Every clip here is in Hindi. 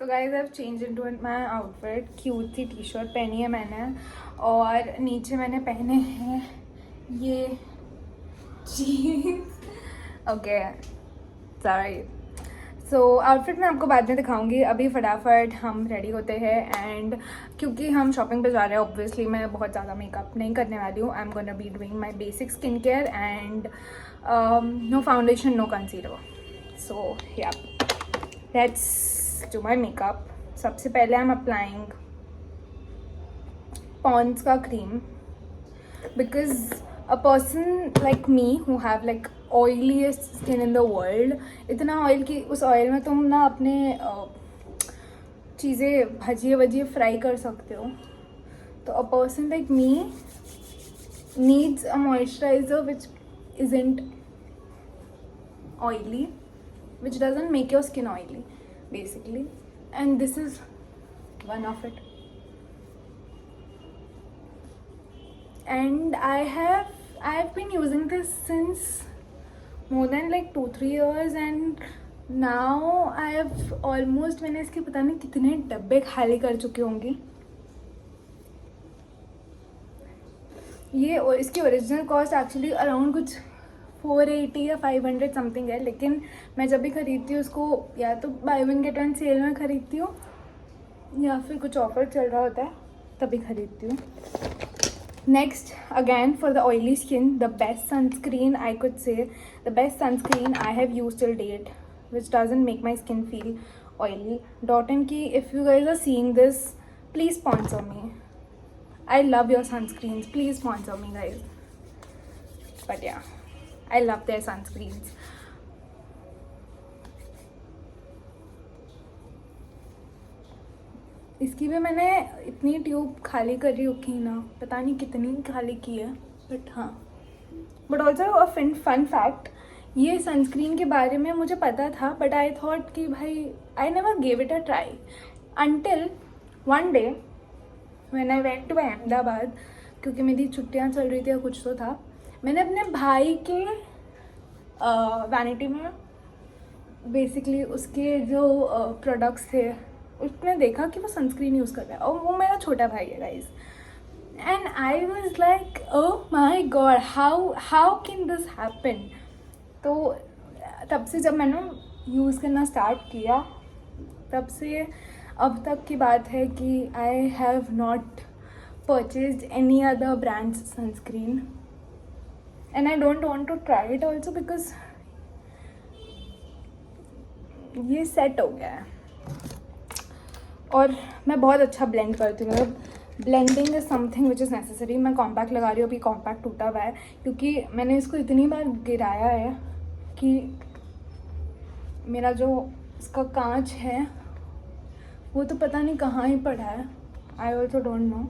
Guys I have change into my outfit. Cute सी टी शर्ट पहनी है मैंने और नीचे मैंने पहने हैं ये jeans. Okay sorry. So outfit मैं आपको बाद में दिखाऊंगी। अभी फटाफट हम रेडी होते हैं एंड क्योंकि हम शॉपिंग पे जा रहे हैं ऑब्वियसली मैं बहुत ज़्यादा मेकअप नहीं करने वाली हूँ। I am gonna be doing my basic skin care and no foundation no concealer. So yeah let's do my makeup. सबसे पहले आई एम अप्लाइंग पॉन्ड्स का cream because a person like me who have like oiliest skin in the world, इतना ऑयल कि उस ऑयल में तुम ना अपने चीज़ें भजिए वजिए फ्राई कर सकते हो। तो a person like me needs a moisturizer which isn't oily, which doesn't make your skin oily basically, and this is one of it. And I've been using this since more than like 2-3 years and now I have almost, मैंने इसके पता नहीं कितने डब्बे खाली कर चुकी होंगी। ये इसकी ओरिजिनल कॉस्ट एक्चुअली अराउंड कुछ 480 या 500 समथिंग है, लेकिन मैं जब भी खरीदती हूँ उसको या तो buy one get one sale में खरीदती हूँ या फिर कुछ ऑफर चल रहा होता है तभी खरीदती हूँ। Next, again for the oily skin, the best sunscreen I could say, the best sunscreen I have used till date, which doesn't make my skin feel oily. Dot & Key, if you guys are seeing this, please sponsor me. I love your sunscreens. Please sponsor me, guys. But yeah, I love their sunscreens. इसकी भी मैंने इतनी ट्यूब खाली करी रखी ना, पता नहीं कितनी खाली की है, बट हाँ। But also a fun fact, ये सनस्क्रीन के बारे में मुझे पता था बट आई थॉट कि भाई I never gave it a try until one day when I went to Ahmedabad, क्योंकि मेरी छुट्टियाँ चल रही थी या कुछ तो था। मैंने अपने भाई के वैनिटी में बेसिकली उसके जो प्रोडक्ट्स थे उसमें देखा कि वो सनस्क्रीन यूज़ कर रहा है और वो मेरा छोटा भाई है guys. And I was like oh my God, how can this happen. तो तब से जब मैंने यूज़ करना स्टार्ट किया तब से अब तक की बात है कि I have not purchased any other brands sunscreen and I don't want to try it also because ये सेट हो गया है और मैं बहुत अच्छा ब्लेंड करती हूँ। मतलब blending is something which is necessary. मैं कॉम्पैक्ट लगा रही हूँ, अभी कॉम्पैक्ट टूटा हुआ है क्योंकि मैंने इसको इतनी बार गिराया है कि मेरा जो इसका कांच है वो तो पता नहीं कहाँ ही पड़ा है। आई ऑल्सो डोंट नो,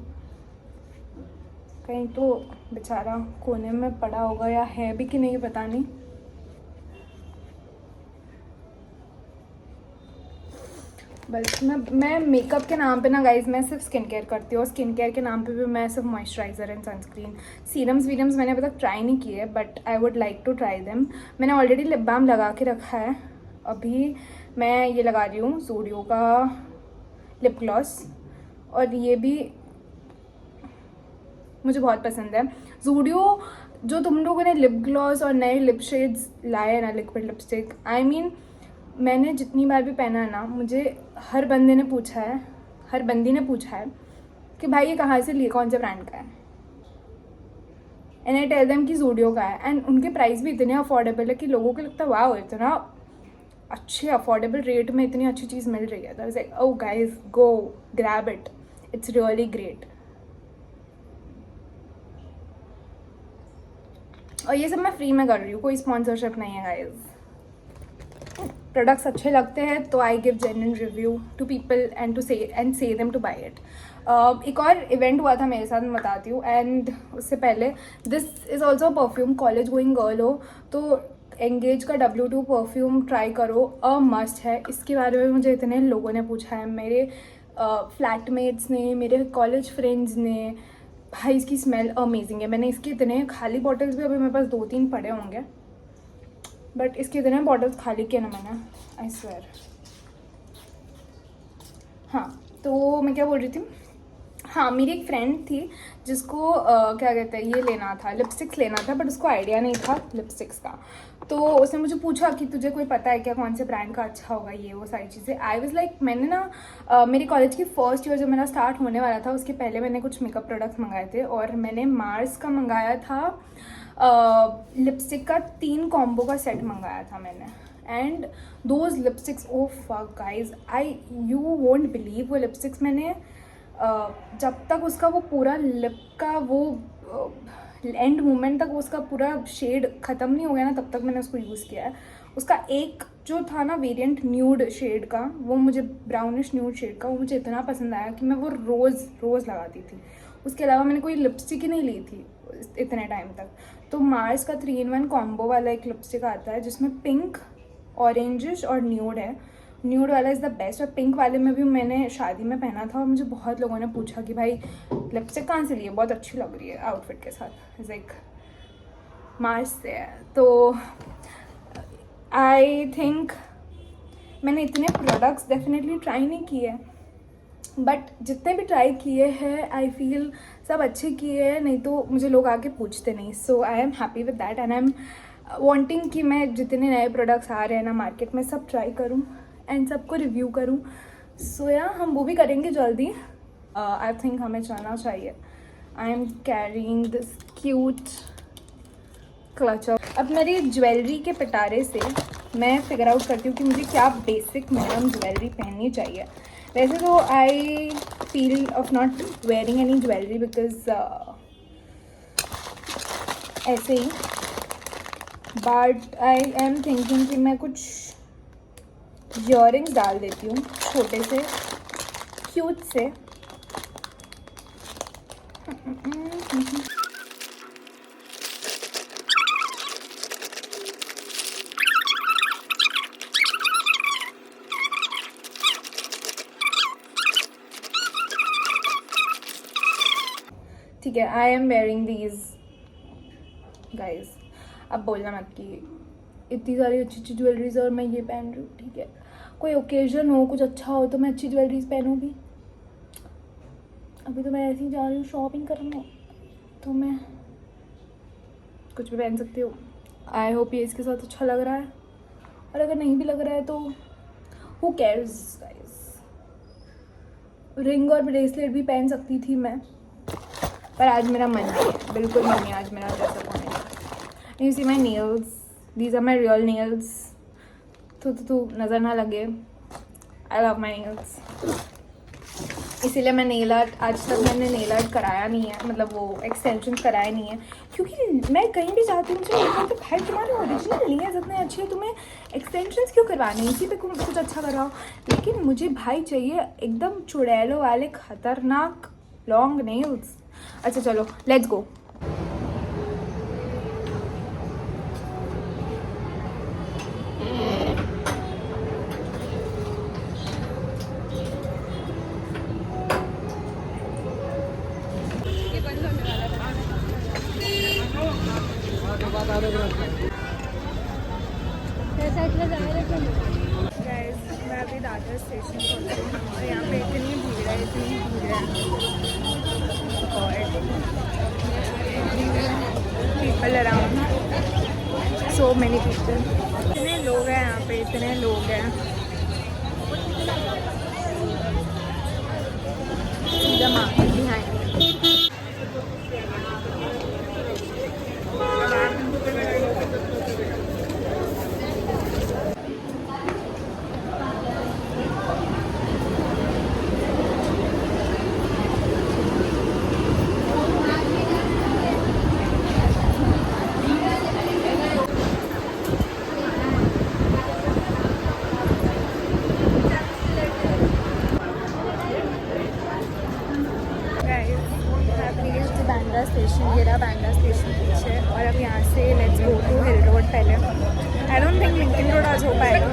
कहीं तो बेचारा कोने में पड़ा होगा या है भी कि नहीं पता नहीं। बस मैं मेकअप के नाम पे ना गाइज मैं सिर्फ स्किन केयर करती हूँ और स्किन केयर के नाम पे भी मैं सिर्फ मॉइस्चराइज़र एंड सनस्क्रीन, सीरम्स वीरम्स मैंने अभी तक ट्राई नहीं किए but I would like to try them. मैंने ऑलरेडी लिप बाम लगा के रखा है। अभी मैं ये लगा रही हूँ ज़ूडियो का लिप ग्लॉस और ये भी मुझे बहुत पसंद है। ज़ूडियो जो तुम लोगों ने लिप ग्लॉस और नए लिप शेड्स लाए हैं ना, लिक्विड लिपस्टिक, आई मीन मैंने जितनी बार भी पहना है ना, मुझे हर बंदी ने पूछा है कि भाई ये कहाँ से लिए, कौन से ब्रांड का है। एंड आई टेल देम कि ज़ूडियो का है एंड उनके प्राइस भी इतने अफोर्डेबल है कि लोगों को लगता है वाह इतना अच्छे अफोर्डेबल रेट में इतनी अच्छी चीज़ मिल रही है। तो आई was like oh guys go grab it, it's really great. और ये सब मैं फ्री में कर रही हूँ, कोई स्पॉन्सरशिप नहीं है गाइस। प्रोडक्ट्स अच्छे लगते हैं तो I give genuine review to people and say them to buy it. एक और इवेंट हुआ था मेरे साथ, मैं बताती हूँ। एंड उससे पहले this is also perfume, college going girl हो तो एंगेज का W2 परफ्यूम ट्राई करो, अ मस्ट है। इसके बारे में मुझे इतने लोगों ने पूछा है, मेरे फ्लैटमेट्स ने, मेरे कॉलेज फ्रेंड्स ने, भाई इसकी स्मेल अमेजिंग है। मैंने इसके इतने खाली बॉटल्स भी, अभी मेरे पास 2-3 पड़े होंगे बट इसके इतने बॉटल्स खाली किए ना मैंने, आई स्वेयर। हाँ, तो मैं क्या बोल रही थी, हाँ मेरी एक फ्रेंड थी जिसको क्या कहते हैं ये लेना था, लिपस्टिक्स लेना था, बट उसको आइडिया नहीं था लिपस्टिक्स का। तो उसने मुझे पूछा कि तुझे कोई पता है क्या कौन से ब्रांड का अच्छा होगा, ये वो सारी चीज़ें। आई वाज लाइक, मैंने ना मेरी कॉलेज की फर्स्ट ईयर जब मेरा स्टार्ट होने वाला था उसके पहले मैंने कुछ मेकअप प्रोडक्ट्स मंगाए थे, और मैंने मार्स का मंगाया था लिपस्टिक का 3 कॉम्बो का सेट मंगाया था मैंने। And those lipsticks, oh fuck guys, you won't believe, वो लिपस्टिक्स मैंने जब तक उसका वो पूरा लिप का वो एंड मोमेंट तक उसका पूरा शेड ख़त्म नहीं हो गया ना, तब तक मैंने उसको यूज़ किया है। उसका एक जो था ना वेरिएंट न्यूड शेड का, वो मुझे ब्राउनिश न्यूड शेड का, वो मुझे इतना पसंद आया कि मैं वो रोज़ लगाती थी। उसके अलावा मैंने कोई लिपस्टिक ही नहीं ली थी इतने टाइम तक। तो मार्स का 3-in-1 कॉम्बो वाला एक लिपस्टिक आता है जिसमें पिंक, ऑरेंजिश और न्यूड है। न्यूड वाला इज़ द बेस्ट, और पिंक वाले में भी मैंने शादी में पहना था, और मुझे बहुत लोगों ने पूछा कि भाई लिपस्टिक कहाँ से ली है, बहुत अच्छी लग रही है आउटफिट के साथ। इज़ लाइक मार्स से है। तो आई थिंक मैंने इतने प्रोडक्ट्स डेफिनेटली ट्राई नहीं किए, बट जितने भी ट्राई किए हैं आई फील सब अच्छे किए हैं, नहीं तो मुझे लोग आके पूछते नहीं। So I am happy with that, and I am wanting कि मैं जितने नए प्रोडक्ट्स आ रहे हैं ना मार्केट में सब ट्राई करूं एंड सबको रिव्यू करूं। सो या हम वो भी करेंगे जल्दी। आई थिंक हमें जाना चाहिए। I am carrying this cute clutcher. अब मेरी ज्वेलरी के पिटारे से मैं फिगर आउट करती हूँ कि मुझे क्या बेसिक मिनिमम ज्वेलरी पहननी चाहिए। वैसे तो I feel of not wearing any jewellery because ऐसे ही, बट आई एम थिंकिंग कि मैं कुछ ईयरिंग्स डाल देती हूँ छोटे से क्यूट से। ठीक है, I am wearing these guys. अब बोलना मत कि इतनी सारी अच्छी अच्छी ज्वेलरीज और मैं ये पहन रही हूँ। ठीक है, कोई ओकेजन हो, कुछ अच्छा हो तो मैं अच्छी ज्वेलरीज पहनूँ भी। अभी तो मैं ऐसे ही जा रही हूँ शॉपिंग करने, तो मैं कुछ भी पहन सकती हूँ। आई होप ये इसके साथ अच्छा लग रहा है, और अगर नहीं भी लग रहा है तो हु केयर्स गाइस। रिंग और ब्रेसलेट भी पहन सकती थी मैं, पर आज मेरा मन नहीं है, बिल्कुल मन नहीं है आज मेरा ड्रेसअप होने का। You see my nails, these are my real nails. तो नज़र ना लगे, आई लव माई नेल्स, इसीलिए मैं नेल आर्ट, आज तक मैंने नेल आर्ट कराया नहीं है, मतलब वो एक्सटेंशन कराया नहीं है, क्योंकि मैं कहीं भी जाती हूँ मुझे लगता है भाई तुम्हारे ओरिजिनल नेल्स इतने अच्छे हैं, तुम्हें एक्सटेंशंस क्यों करवाने, इसी पे कुछ अच्छा कराओ। लेकिन मुझे भाई चाहिए एकदम चुड़ैलों वाले खतरनाक लॉन्ग नेल्स। अच्छा चलो लेट्स गो। मैं अभी दादर स्टेशन पहुँची हूँ और यहाँ पे इतनी भीड़ है, इतनी भीड़ है, people around, so many people, इतने लोग हैं यहाँ पे, इतने लोग हैं। सीधा मार्केट बिहाइंड। बांद्रा स्टेशन, ये रहा बांद्रा स्टेशन पीछे, और अब यहाँ से let's go to Hill Road. पहले I don't think Linking Road आज हो पाएगा,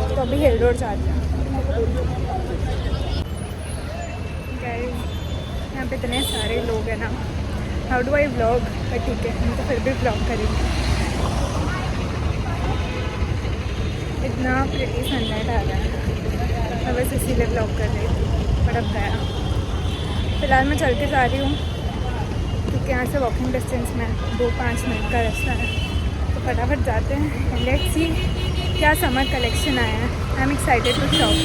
तो अभी हिल रोड जाते हैं। गाइस यहाँ पे इतने सारे लोग हैं ना, how do I vlog, but ठीक है हम तो फिर भी व्लॉग करेंगे। इतना प्रिटी सनलाइट आ रहा है, मैं बस इसीलिए व्लॉग कर रही थी। बट अब गया। फ़िलहाल मैं चल के जा रही हूँ क्योंकि यहाँ से वॉकिंग डिस्टेंस में 2-5 मिनट का रास्ता है, तो फटाफट जाते हैं। लेट्स सी क्या समर कलेक्शन आया है। I am excited to shop.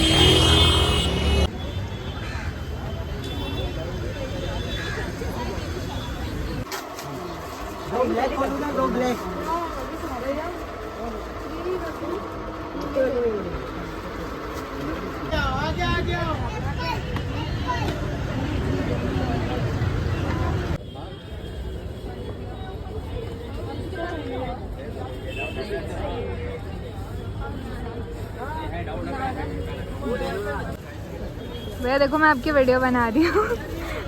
भैया देखो मैं आपकी वीडियो बना रही हूँ।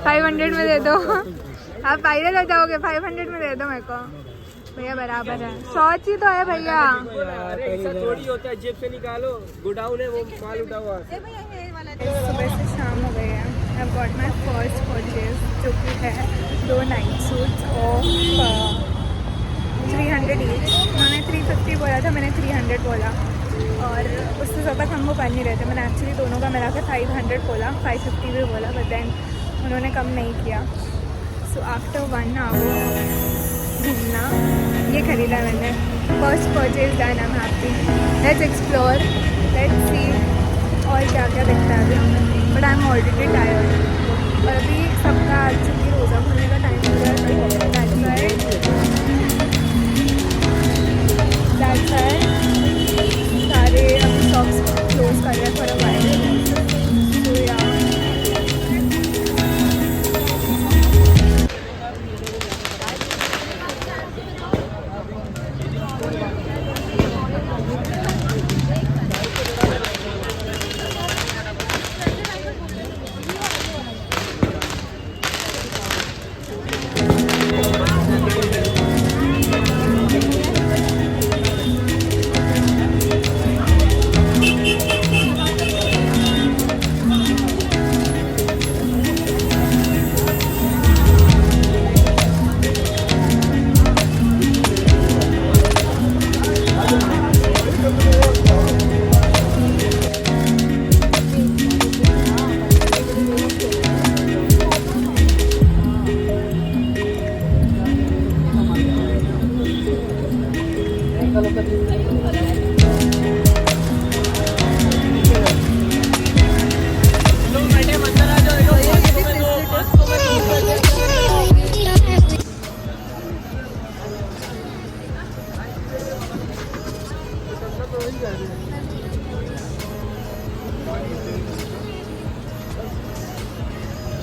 500 में दे दो, आप वायरल हो जाओगे। 500 में दे दो मेरे को भैया, बराबर है। 100 ही तो है भैया। ऐसा थोड़ी होता है, जेब से निकालो, गोडाउन है वो माल उठा हुआ। सुबह से शाम हो गई है। I got my first purchase जो कि है 2 नाइट सूट्स ऑफ 300 ईच। उन्होंने 350 बोला था, मैंने 300 बोला और उससे ज़्यादा कम वो कर नहीं रहे थे। मैंने एक्चुअली दोनों का मिला कर 500 बोला, 550 भी बोला, बट देन उन्होंने कम नहीं किया। सो आफ्टर 1 आवर घूमना ये खरीदा मैंने। First purchase done, I am happy. Let's explore, let's see और क्या क्या दिखता है अभी हमें। But I am already tired और अभी सबका एक्चुअली रोज़ा खोलने का टाइम हो रहा है। दैट्स वाई सारे अभी शॉप्स क्लोज कर रहे हैं फॉर अ व्हाइल। तो या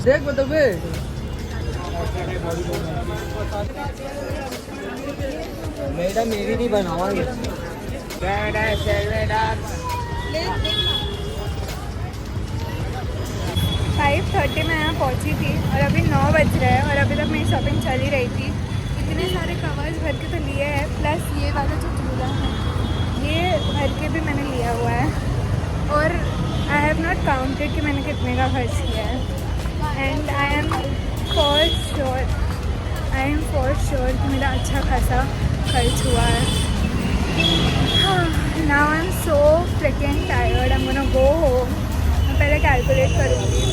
देख बताओ मैडम, मेरी नहीं बनावांगे। 5:30 में यहाँ पहुँची थी और अभी 9 बज रहे हैं और अभी तक मेरी शॉपिंग चल ही रही थी। इतने सारे कवर्स भर के तो लिए हैं, प्लस ये वाला जो झूला है ये भर के भी मैंने लिया हुआ है। और आई हैव नॉट काउंटेड कि मैंने कितने का खर्च किया है। And I M for sure कि मेरा अच्छा खासा खर्च हुआ है। Now I am so fricking tired, I am gonna go home. मैं पहले कैलकुलेट करूँगी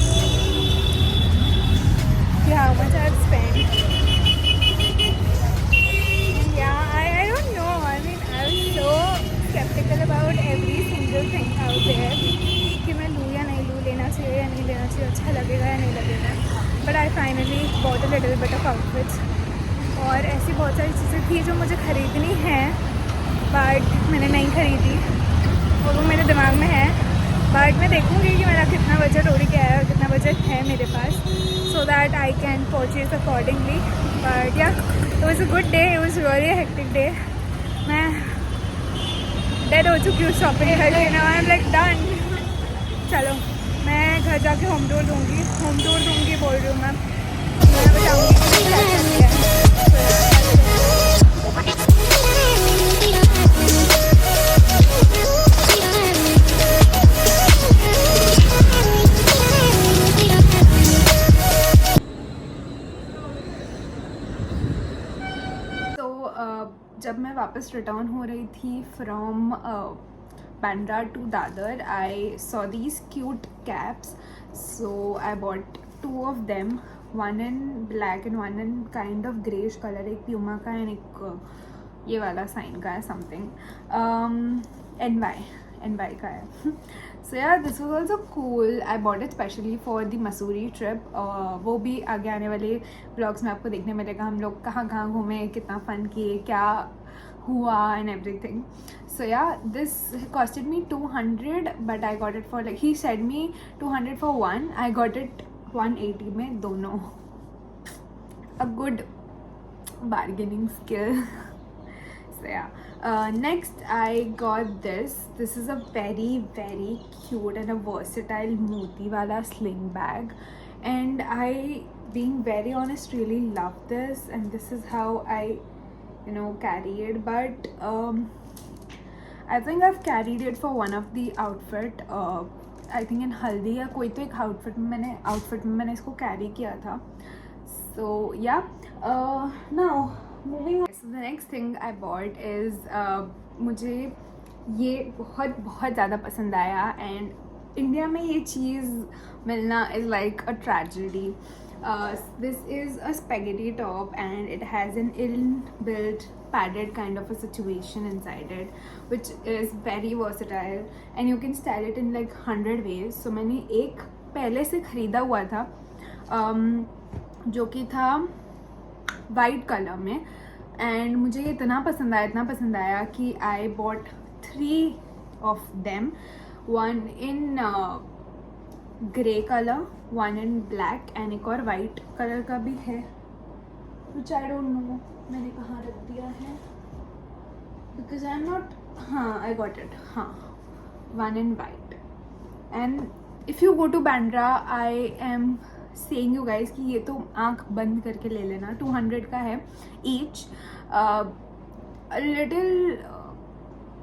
कि how much I have spent. I don't know, I mean I was so skeptical about every single thing out there कि मैं लूँ या नहीं लूँ, लेना चाहिए या नहीं लेना चाहिए, अच्छा लगेगा या नहीं लगेगा। But I finally bought a little bit of outfits. और ऐसी बहुत सारी चीज़ें थी जो मुझे ख़रीदनी है बट मैंने नहीं ख़रीदी और वो मेरे दिमाग में है। बट मैं देखूँगी कि मेरा कितना बजट हो रही है और कितना बजट है मेरे पास, so that I can purchase accordingly. But yeah it was a good day, it was really hectic day. मैं डेड हो चुकी हूँ शॉपिंग करके ना, आई एम लाइक डन। चलो मैं घर जाके होम टूर दूँगी बोल रही हूँ मैं बताऊँगी। जब मैं वापस रिटर्न हो रही थी from Bandra to Dadar, I saw these cute caps, so I bought 2 of them, one in black and one in kind of greyish color. एक Puma का and एक ये वाला sign का है something, NY का है. So yeah, this was also cool. I bought it specially for the Mussoorie trip. वो भी आगे आने वाले vlogs में आपको देखने मिलेगा, हम लोग कहाँ कहाँ घूमे, कितना फन किए, क्या हुआ and everything. So yeah, this costed me 200, but I got it for like, he said me 200 for one, I got it 180 में दोनों. A good bargaining skill. So yeah, next I got this. This is a very cute and a versatile moti wala sling bag, and I, being very honest, really love this, and this is how I, you know, carry it. But I think I've carried it for one of the outfit, I think in हल्दी या कोई तो एक outfit में मैंने इसको carry किया था. So yeah, now moving on. So the next thing I bought is मुझे ये बहुत ज़्यादा पसंद आया, and इंडिया में ये चीज़ मिलना is like a tragedy. This is a spaghetti top, and it has an inbuilt padded kind of a situation inside it, which is very versatile, and you can style it in like 100 ways. So मैंने एक पहले से ख़रीदा हुआ था, जो कि था वाइट कलर में, एंड मुझे ये इतना पसंद आया कि I bought 3 of them, one in grey colour, one in black, and एक और वाइट कलर का भी है, विच आई डोंट नो मैंने कहाँ रख दिया है, बिकॉज आई एम नॉट, हाँ आई गॉट इट, हाँ, one in white. And if you go to Bandra, I am saying you guys कि ये तो आंख बंद करके ले लेना. 200 का है ईच, लिटिल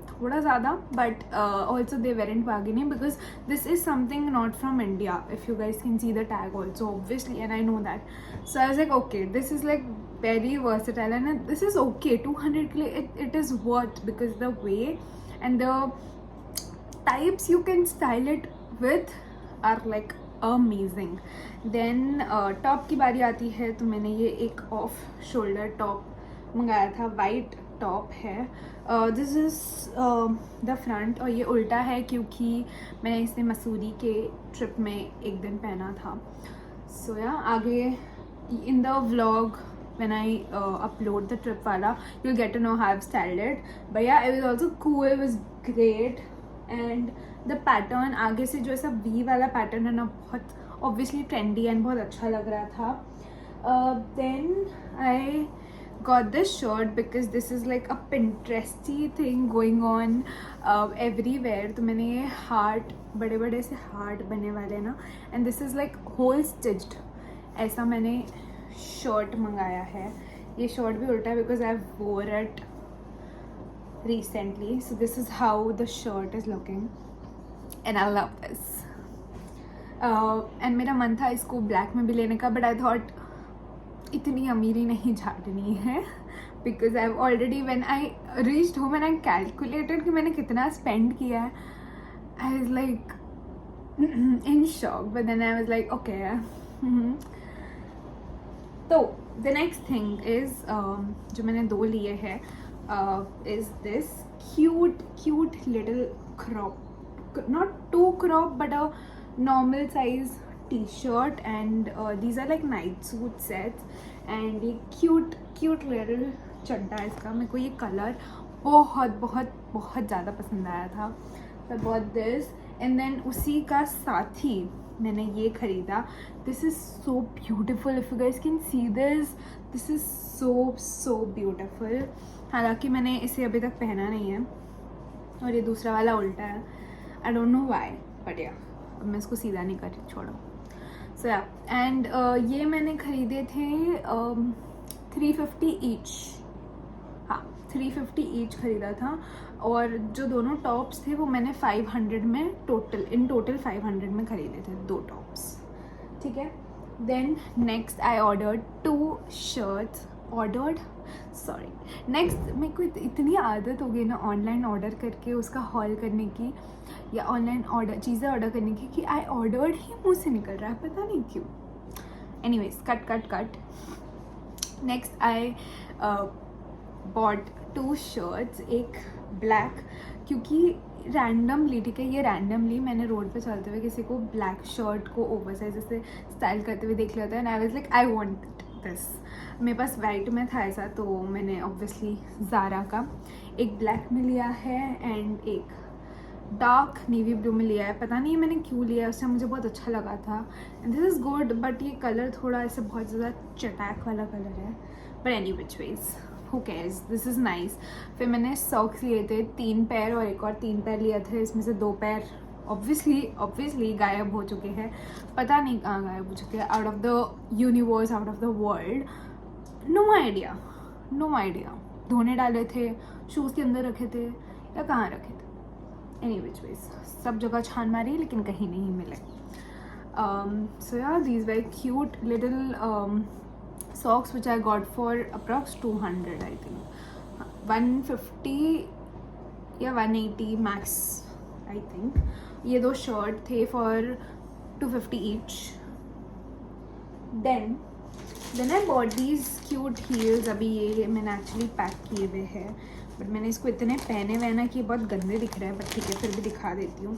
थोड़ा ज़्यादा, but also they वेरेंट bargaining because this is something not from India, if you guys can see the tag also obviously, and I know that. So I was like okay, this is like very versatile, and this is okay. 200 के लिए it is worth, because the way and the types you can style it with are like amazing. Then top की बारी आती है, तो मैंने ये एक ऑफ शोल्डर टॉप मंगाया था, वाइट टॉप है. दिस इज़ द फ्रंट, और ये उल्टा है क्योंकि मैंने इसे मसूरी के ट्रिप में एक दिन पहना था. सो या आगे in the vlog when I upload the trip wala, you'll get to know how I've styled it. But yeah, it was also cool, it was great, and the pattern आगे से जो ऐसा V वाला pattern है ना, बहुत obviously trendy and बहुत अच्छा लग रहा था. Then I got this shirt because this is like a Pinteresty thing going on everywhere. तो मैंने ये heart, बड़े बड़े से heart बने वाले ना, and this is like whole stitched, ऐसा मैंने शर्ट मंगाया है. ये शर्ट भी उल्टा है बिकॉज आई वोर it recently. So this is how the shirt is looking, and I love this. And मेरा मन था इसको ब्लैक में भी लेने का, बट आई थॉट इतनी अमीरी नहीं झाड़नी है, because I already when I reached home and I calculated कि मैंने कितना स्पेंड किया है, I was like in shock. But then I was like okay. तो द नेक्स्ट थिंग इज़ जो मैंने 2 लिए हैं, is this cute little crop, not too crop but a normal size t-shirt, and these are like night suit sets, and ये क्यूट लिटिल चड्डा है इसका. मेरे को ये कलर बहुत ज़्यादा पसंद आया था. I bought this, and then उसी का साथ ही मैंने ये ख़रीदा. This is so beautiful, if you guys can see this is so beautiful. हालांकि मैंने इसे अभी तक पहना नहीं है, और ये दूसरा वाला उल्टा है. I don't know why, but या अब मैं इसको सीधा नहीं कर रही, छोड़ो. सो या, एंड ये मैंने ख़रीदे थे 350 ईच, हाँ 350 ईच ख़रीदा था. और जो दोनों टॉप्स थे वो मैंने 500 में टोटल 500 में ख़रीदे थे, 2 टॉप्स, ठीक है. Then next I ordered 2 shirts ordered, sorry, next मेरे को इतनी आदत हो गई ना ऑनलाइन ऑर्डर करके उसका हॉल करने की, या ऑनलाइन ऑर्डर चीज़ें ऑर्डर करने की, कि आई ऑर्डर्ड ही मुँह से निकल रहा है, पता नहीं क्यों. Anyways, cut. Next I bought 2 shirts, एक ब्लैक, क्योंकि रैंडमली, ठीक है, ये रैंडमली मैंने रोड पे चलते हुए किसी को ब्लैक शर्ट को ओवरसाइज से स्टाइल करते हुए देख लिया था, and I was like I want this. मेरे पास वाइट में था ऐसा, तो मैंने ऑब्वियसली ज़ारा का एक ब्लैक में लिया है एंड एक डार्क नेवी ब्लू में लिया है. पता नहीं मैंने क्यों लिया है, उससे मुझे बहुत अच्छा लगा था, and this is good, but ये कलर थोड़ा ऐसे बहुत ज़्यादा चटैक वाला कलर है, but any which ways who cares, this is nice. फिर मैंने सॉक्स लिए थे 3 पैर, और एक और 3 पैर लिया था, इसमें से 2 पैर ऑब्वियसली गायब हो चुके हैं, पता नहीं कहाँ गायब हो चुके हैं, out of the universe, out of the world, no idea. धोने डाले थे, शूज़ के अंदर रखे थे, या कहाँ रखे थे. एनी विच वेज सब जगह छान मारी लेकिन कहीं नहीं मिले. सो या these very cute little socks which I got for approx 200, I think 150 या 180 max, I think. ये 2 शर्ट थे for 250 each. Then I bought these cute heels. अभी ये मैंने एक्चुअली पैक किए हुए हैं, बट मैंने इसको इतने पहने हुए ना कि बहुत गंदे दिख रहे हैं, बट ठीक है फिर भी दिखा देती हूँ.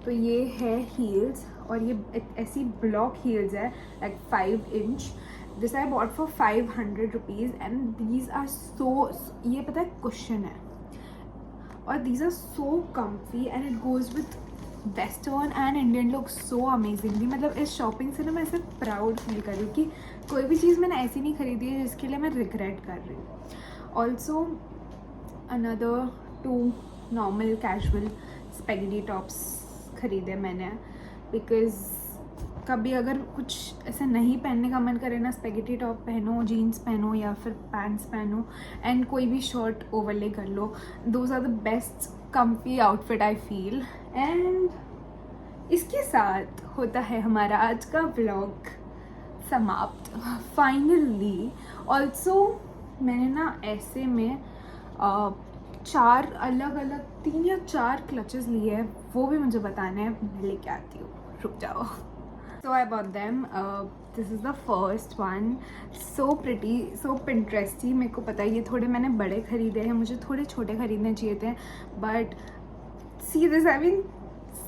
तो ये है हील्स, और ये ऐसी ब्लॉक हील्स है like 5 inch. This I bought for 500 rupees, and these are so, ये पता है कुशन है, और these are so comfy, and it goes with western and Indian look so amazingly. मतलब इस शॉपिंग से ना मैं ऐसे प्राउड फील कर रही हूँ कि कोई भी चीज़ मैंने ऐसी नहीं खरीदी है जिसके लिए मैं रिग्रेट कर रही हूँ. Also another 2 normal casual spaghetti tops खरीदे मैंने, बिकॉज कभी अगर कुछ ऐसा नहीं पहनने का मन करे ना, स्पेगेटी टॉप पहनो, जीन्स पहनो, या फिर पैंट्स पहनो, एंड कोई भी शर्ट ओवरले कर लो. Those are the best comfy outfit I feel. And इसके साथ होता है हमारा आज का व्लॉग समाप्त फाइनली. ऑल्सो मैंने ना ऐसे में 4 अलग 3 या 4 क्लचेस लिए हैं, वो भी मुझे बताना है, मैं लेके आती हूँ, रुक जाओ. So I bought them. This is the first one. So pretty, so Pinteresty. मेरे को पता है ये थोड़े मैंने बड़े खरीदे हैं, मुझे थोड़े छोटे खरीदने चाहिए थे, but see this, I mean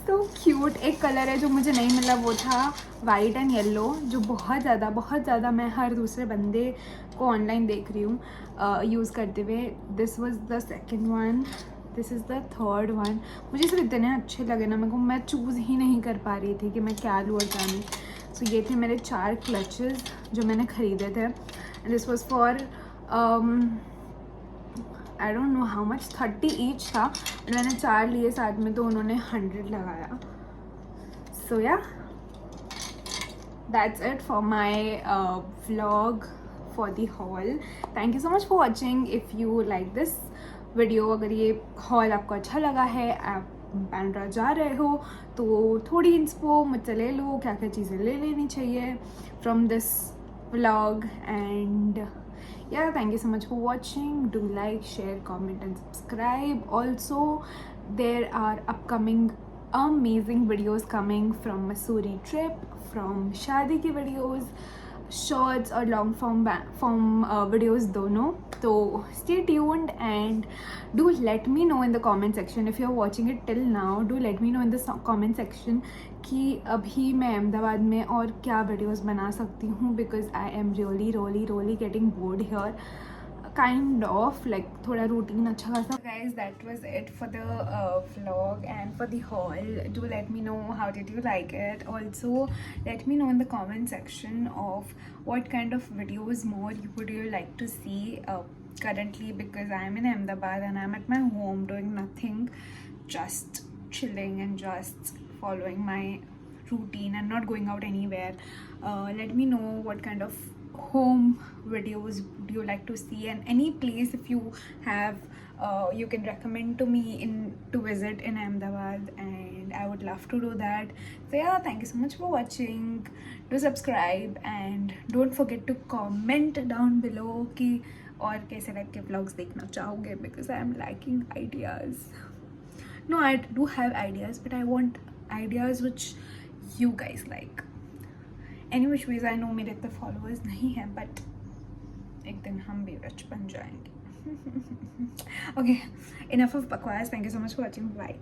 so cute. एक कलर है जो मुझे नहीं मिला, वो था वाइट एंड येलो, जो बहुत ज़्यादा मैं हर दूसरे बंदे को ऑनलाइन देख रही हूँ यूज़ करते हुए. This was the second one, this is the third one. मुझे सिर्फ इतने अच्छे लगे ना, मेरे को, मैं चूज़ ही नहीं कर पा रही थी कि मैं क्या लूँ और क्या नहीं. सो ये थे मेरे 4 क्लचेस जो मैंने ख़रीदे थे, and this was for I don't know how much, 30 each था, और मैंने 4 लिए साथ में, तो उन्होंने 100 लगाया. सो या that's it for my vlog for the hall. Thank you so much for watching. If you like this video, अगर ये हॉल आपको अच्छा लगा है, आप बांद्रा जा रहे हो, तो थोड़ी इंस्पो मुझसे ले लो, क्या क्या चीज़ें ले लेनी चाहिए from this vlog. And yeah, thank you so much for watching. Do like, share, comment and subscribe. Also there are upcoming amazing videos coming from Missouri trip, from शादी की videos, shorts और long form videos दोनों. तो stay tuned and do let me know in the comment section if you're watching it till now. Do let me know in the comment section कि अभी मैं अहमदाबाद में और क्या वीडियोस बना सकती हूँ, because I am really getting bored here, kind of like थोड़ा रूटीन अच्छा खासा. Guys, that was it for the vlog and for the hall. Do let me know how did you like it. Also let me know in the comment section of what kind of videos more would you like to see currently, because I am in Ahmedabad and I am at my home doing nothing, just chilling and just following my routine and not going out anywhere. Let me know what kind of home videos would you like to see, and any place if you have you can recommend to me to visit in Ahmedabad. And and I would love to do that. So yeah, thank you so much for watching. Do subscribe and don't forget to comment down below कि और कैसे टाइप के vlogs देखना चाहोगे, because I am lacking ideas. No, I do have ideas, but I want ideas which you guys like. Any which ways, I know मेरे इतने followers नहीं हैं, but एक दिन हम भी rich बन जाएंगे. Okay, enough of bakwas. Thank you so much for watching. Bye.